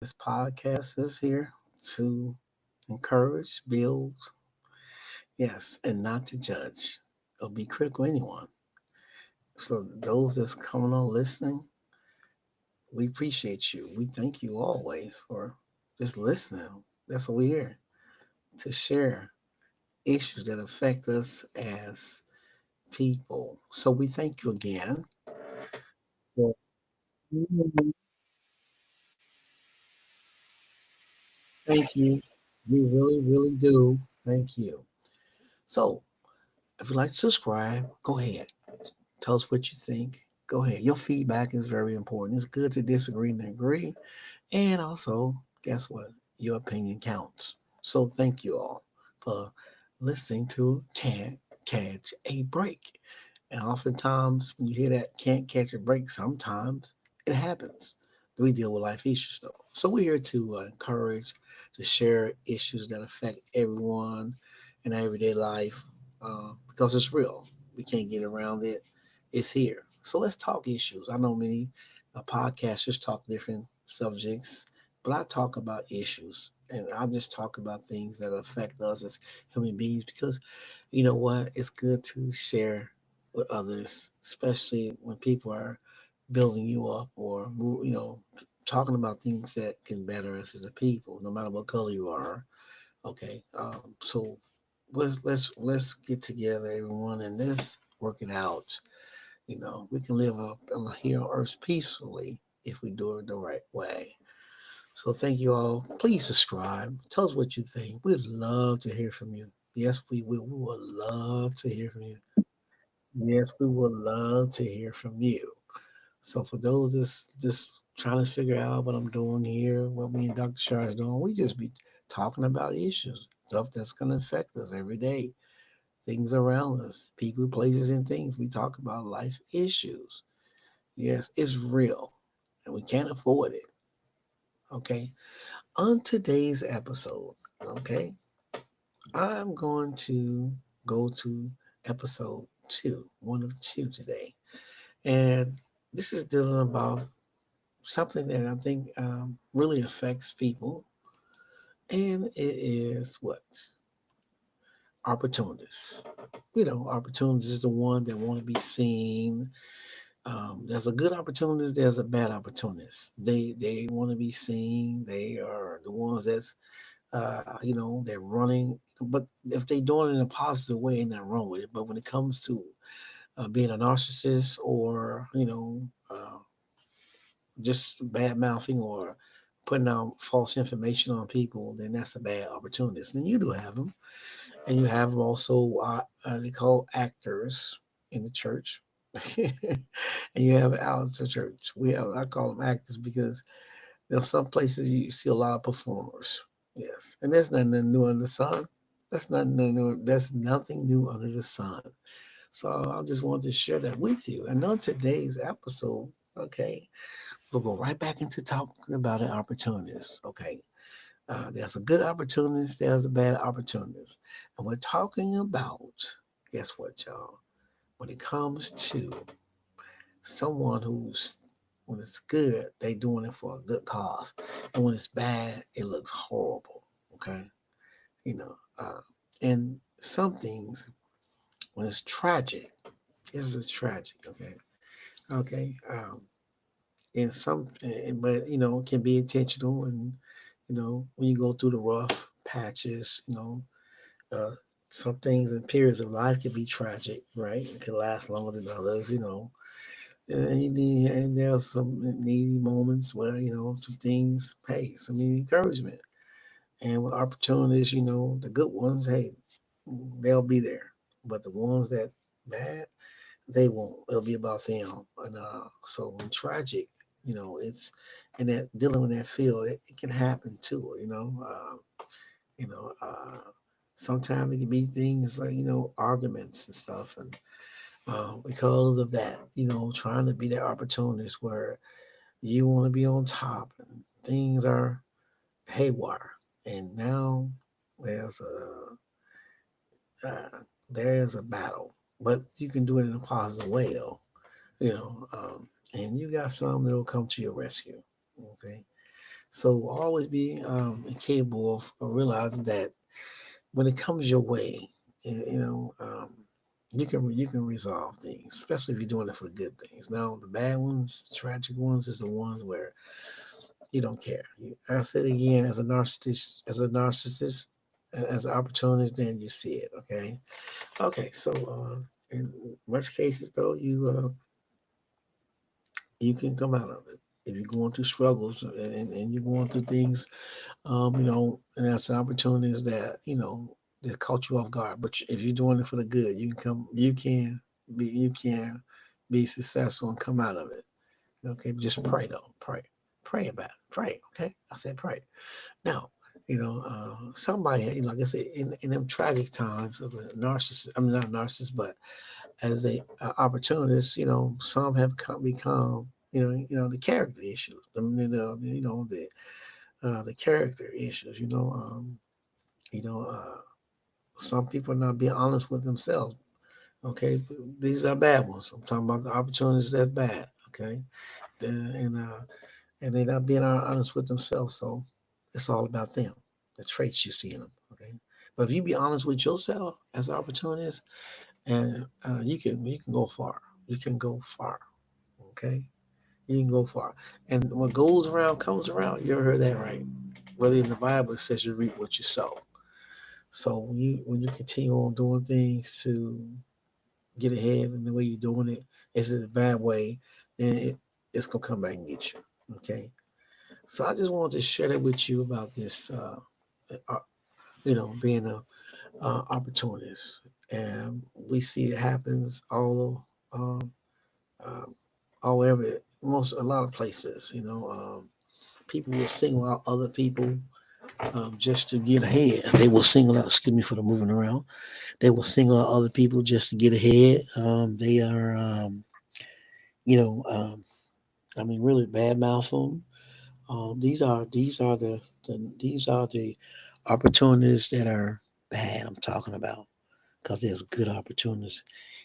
This podcast is here to encourage, build, yes, and not to judge or be critical of anyone. So those that's coming on listening, we appreciate you. We thank you always for just listening. That's what we're here to share issues that affect us as people. So we thank you again. for- Thank you. We really, really do. Thank you. So if you'd like to subscribe, go ahead. Tell us what you think. Go ahead. Your feedback is very important. It's good to disagree and agree. And also, guess what? Your opinion counts. So thank you all for listening to Can't Catch a Break. And oftentimes, when you hear that can't catch a break, sometimes it happens. We deal with life issues, though. So we're here to encourage, to share issues that affect everyone in everyday life because it's real. We can't get around it. It's here. So let's talk issues. I know many podcasters talk different subjects, but I talk about issues. And I just talk about things that affect us as human beings because you know what? It's good to share with others, especially when people are building you up or talking about things that can better us as a people, no matter what color you are. Okay, so let's get together, everyone, and let's work it out. We can live up here on earth peacefully if we do it the right way. So thank you all. Please subscribe. Tell us what you think. We'd love to hear from you. Yes, we will. We would love to hear from you. Yes, we would love to hear from you. So for those that's just trying to figure out what I'm doing here, what me and Dr. Shar is doing, we just be talking about issues, stuff that's gonna affect us every day, things around us, people, places, and things. We talk about life issues. Yes, it's real, and we can't avoid it. Okay. On today's episode, okay, I'm going to go to episode two, one of two today. And this is dealing about something that I think really affects people, and it is what opportunists. Opportunists is the one that want to be seen. There's a good opportunist. There's a bad opportunist. They want to be seen. They are the ones that's they're running. But if they're doing it in a positive way, ain't nothing wrong with it. But when it comes to being a narcissist or just bad mouthing or putting out false information on people, then that's a bad opportunist. And you do have them, and you have them also. They call actors in the church, and you have out of the church. I call them actors because there's some places you see a lot of performers. Yes, and there's nothing new under the sun. That's nothing new. That's nothing new under the sun. So I just wanted to share that with you. And on today's episode, okay, we'll go right back into talking about an opportunist. Okay. There's a good opportunist, there's a bad opportunist. And we're talking about, guess what, y'all? When it comes to someone who's, when it's good, they doing it for a good cause. And when it's bad, it looks horrible. Okay. You know, uh, and some things, when it's tragic, this is tragic. Okay. Okay. And but it can be intentional, and when you go through the rough patches, uh some things and periods of life can be tragic, right? It can last longer than others, and there's some needy moments where some things, hey, some need encouragement. And with opportunities, the good ones, hey, they'll be there. But the ones that bad, they won't. It'll be about them. And so when tragic, it's and that dealing with that field, it can happen too. You know, uh, sometimes it can be things like arguments and stuff, and because of that, trying to be that opportunist where you want to be on top, and things are haywire, and now there's a there's a battle, but you can do it in a positive way though. And you got some that'll come to your rescue. Okay, So always be capable of realizing that when it comes your way, you know, you can resolve things, especially if you're doing it for the good things. Now, the bad ones, the tragic ones, is the ones where you don't care. I said again, as an opportunist, then you see it. Okay, okay. So, in most cases, though, you can come out of it if you're going through struggles and you're going through things. And that's an opportunities that that caught you off guard. But if you're doing it for the good, you can be successful and come out of it. Okay, just pray though, pray about it, pray. Okay, I said pray. Now, somebody, like I said, in them tragic times of a narcissist, I mean not a narcissist, but as a opportunist, some have become, the character issues. The character issues. You know, uh, some people are not being honest with themselves. Okay, these are bad ones. I'm talking about the opportunities that's bad. Okay, and and they're not being honest with themselves. So it's all about them, the traits you see in them. Okay, but if you be honest with yourself as an opportunist, and you can go far. You can go far. Okay, you can go far. And what goes around comes around. You ever heard that, right? Whether in the Bible it says you reap what you sow. So when you continue on doing things to get ahead in the way you're doing it, it's a bad way, then it's gonna come back and get you. Okay. So I just wanted to share that with you about this, uh, being a opportunist, and we see it happens um, um, all over a lot of places. People will single out other people just to get ahead. They will single out. Excuse me for the moving around. They will single out other people just to get ahead. They are, you know, um, I mean, really bad mouth them. These are the opportunities that are bad. I'm talking about because there's good opportunities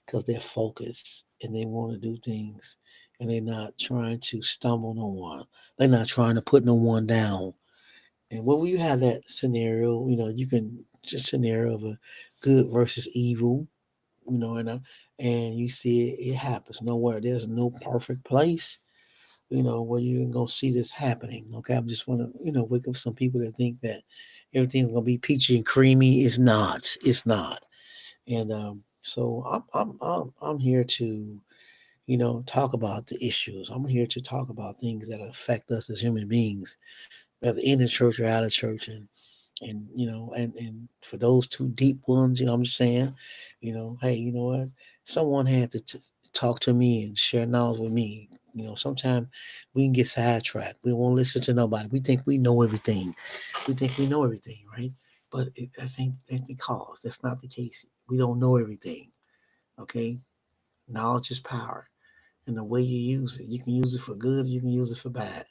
because they're focused and they want to do things and they're not trying to stumble no one. They're not trying to put no one down. And when you have that scenario, you can just scenario of a good versus evil, and you see it happens nowhere. There's no perfect place, where you can go see this happening. Okay, I just want to, wake up some people that think that everything's gonna be peachy and creamy. It's not. It's not. And so I'm here to, talk about the issues. I'm here to talk about things that affect us as human beings, whether in the church or out of church, and for those two deep ones, I'm just saying, hey, you know what? Someone had to talk to me and share knowledge with me. Sometimes we can get sidetracked. We won't listen to nobody. We think we know everything. We think we know everything, right? But that's the cause. That's not the case. We don't know everything. Okay, knowledge is power, and the way you use it, you can use it for good. You can use it for bad.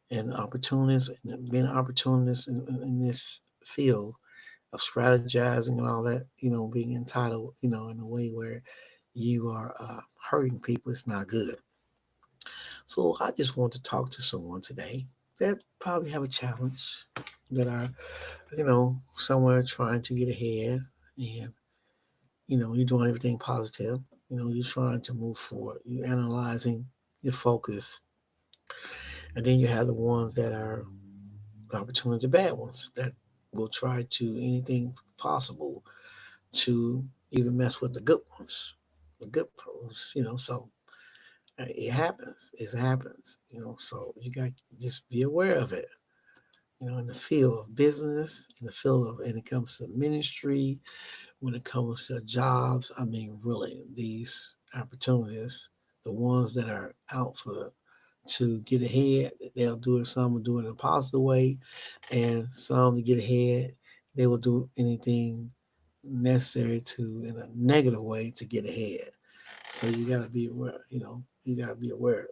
And opportunists, being opportunists in this field of strategizing and all that, being entitled, in a way where you are hurting people, it's not good. So I just want to talk to someone today that probably have a challenge, that are, somewhere trying to get ahead, and, you're doing everything positive, you're trying to move forward, you're analyzing, your focus, and then you have the ones that are the opportunity, the bad ones that will try to anything possible to even mess with the good ones, the good ones, So it happens. It happens. So you got to just be aware of it. In the field of business, in the field of, and it comes to ministry, when it comes to jobs, I mean, really, these opportunities, the ones that are out for to get ahead, they'll do it. Some will do it in a positive way, and some to get ahead, they will do anything necessary to in a negative way to get ahead. So you got to be aware. You got to be aware.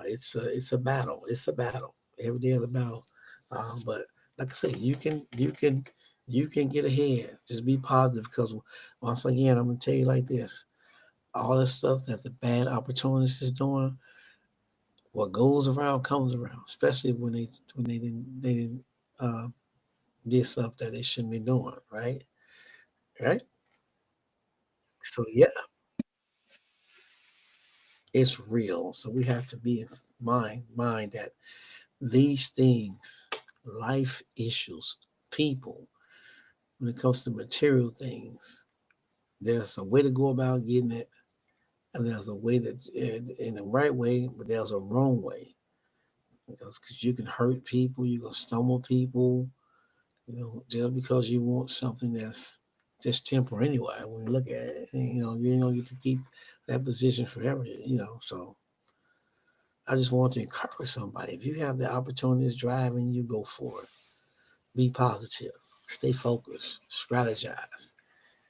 It's a battle. It's a battle. Every day is a battle. But like I say, you can get ahead. Just be positive because once again, I'm gonna tell you like this: all the stuff that the bad opportunists is doing, What goes around comes around, especially when they didn't uh, did stuff that they shouldn't be doing, right? Right. So yeah, it's real. So we have to be in mind that these things, life issues, people, when it comes to material things, there's a way to go about getting it, and there's a way that in the right way, but there's a wrong way. Because you can hurt people, you can stumble people, just because you want something that's just temporary anyway. When you look at it, you don't get to keep that position forever. So I just want to encourage somebody. If you have the opportunity to drive and you go for it, be positive, stay focused, strategize,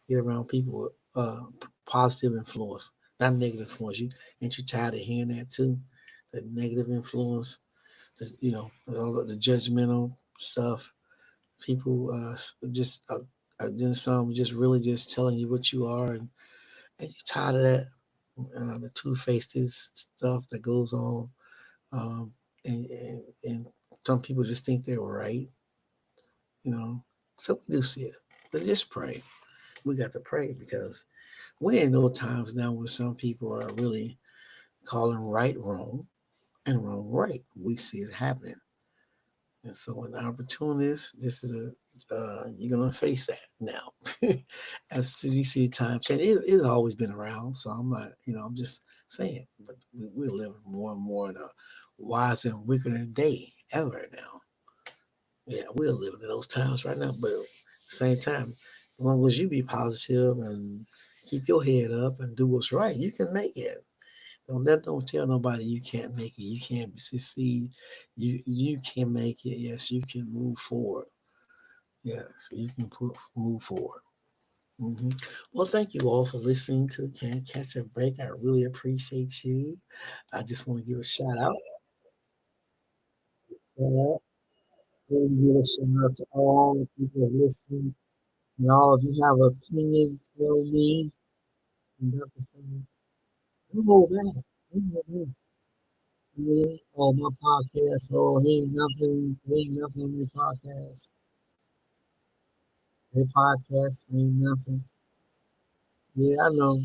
get around people with positive influence, not negative influence. You ain't you tired of hearing that too? The negative influence, all of the judgmental stuff. People just are doing some just really just telling you what you are, and you're tired of that. The two-faced stuff that goes on, um, and some people just think they're right, you know. So we do see it, but just pray. We got to pray because we in no times now where some people are really calling right wrong and wrong right. We see it happening. And so, an opportunist, this is you're gonna face that now. As we see time change, it's always been around. So I'm not, I'm just saying. But we're living more and more in a wiser and wickeder day ever now. Yeah, we're living in those times right now. But at the same time, as long as you be positive and keep your head up and do what's right, you can make it. Don't tell nobody you can't make it. You can't succeed. You can make it. Yes, you can move forward. Yes, you can move forward. hmm Well, thank you all for listening to Can't Catch a Break. I really appreciate you. I just want to give a shout out. Shout Really give a shout out to all the people that's listening. And all, if you have an opinion, tell me. And Dr. Sean, don't hold back. Don't hold back. Yeah. Oh, my podcast. Oh, ain't nothing in the podcast. The podcast ain't nothing. Yeah, I know.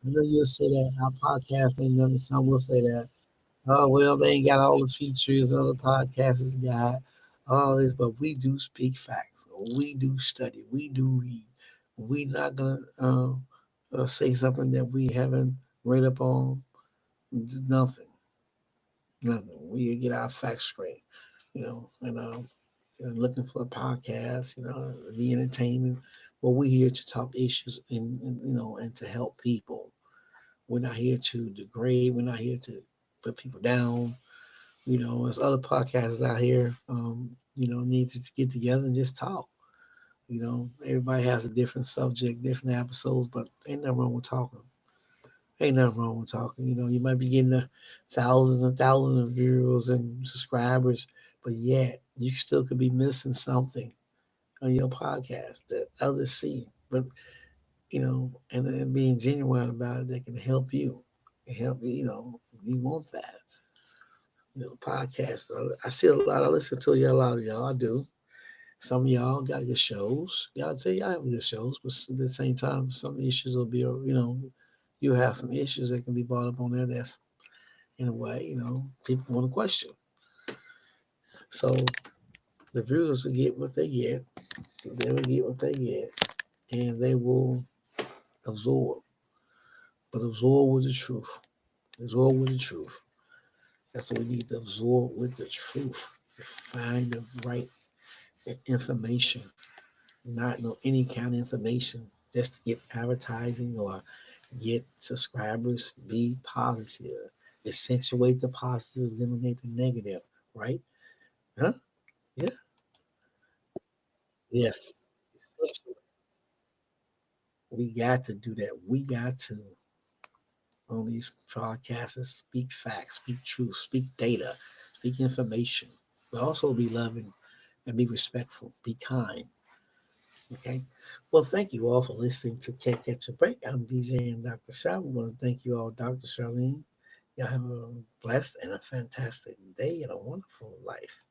I know you'll say that. Our podcast ain't nothing. Some will say that. Oh, well, they ain't got all the features other podcasts got. All this, but we do speak facts. We do study. We do read. We not gonna say something that we haven't read up on. Nothing. Nothing. We get our facts straight. And looking for a podcast, the entertainment. Well, we're here to talk issues and to help people. We're not here to degrade. We're not here to put people down. There's other podcasts out here, need to get together and just talk. Everybody has a different subject, different episodes, but ain't nothing wrong with talking. Ain't nothing wrong with talking. You might be getting thousands and thousands of viewers and subscribers, but yet you still could be missing something on your podcast that others see. But and being genuine about it, they can help you. Help you. You want that. Podcasts. I see a lot. I listen to a lot of y'all. I do. Some of y'all got your shows. Y'all tell y'all have your shows, but at the same time, some issues will be. You have some issues that can be brought up on there. That's in a way, people want to question. So the viewers will get what they get. They will get what they get, and they will absorb. But absorb with the truth. Absorb with the truth. That's what we need to absorb with the truth. Find the right information, not know any kind of information just to get advertising or get subscribers. Be positive. Accentuate the positive, eliminate the negative. Right? Huh? Yeah. Yes. We got to do that. We got to on these podcasts speak facts, speak truth, speak data, speak information, but also be loving and be respectful, be kind. Okay. Well, thank you all for listening to Can't Catch a Break. I'm DJ and Dr. Shaw. We want to thank you all, Dr. Charlene. Y'all have a blessed and a fantastic day and a wonderful life.